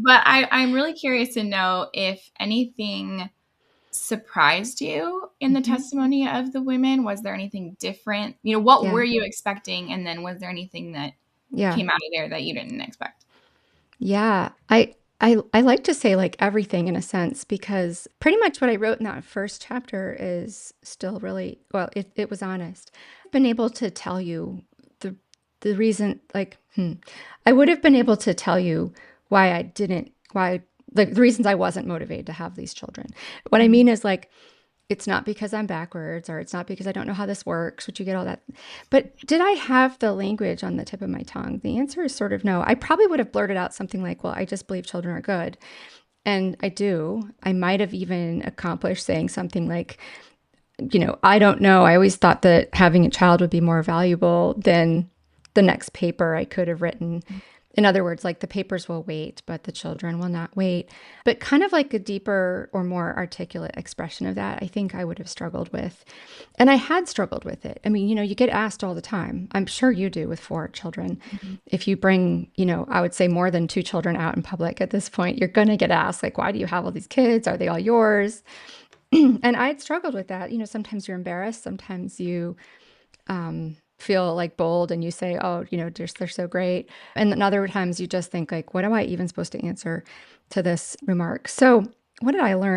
But I'm really curious to know if anything surprised you in the Mhm. testimony of the women. Was there anything different? What Yeah. were you expecting? And then was there anything that Yeah. came out of there that you didn't expect? Yeah. I like to say like everything in a sense because pretty much what I wrote in that first chapter is still really well, it was honest. I've been able to tell you the the reason like I would have been able to tell you why I didn't why like the reasons I wasn't motivated to have these children. What I Mhm. mean is like it's not because I'm backwards or it's not because I don't know how this works, which you get all that. But did I have the language on the tip of my tongue? The answer is sort of no. I probably would have blurted out something like, well, I just believe children are good. And I do. I might have even accomplished saying something like, I don't know. I always thought that having a child would be more valuable than the next paper I could have written. In other words, like the papers will wait, but the children will not wait. But kind of like a deeper or more articulate expression of that, I think I would have struggled with. And I had struggled with it. I mean, you get asked all the time. I'm sure you do with 4 children. Mhm. If you bring, I would say more than 2 children out in public at this point, you're going to get asked, like, why do you have all these kids? Are they all yours? And I had struggled with that. Sometimes you're embarrassed. Sometimes you feel like bold and you say, oh, they're so great. And then other times you just think like, what am I even supposed to answer to this remark? So what did I learn?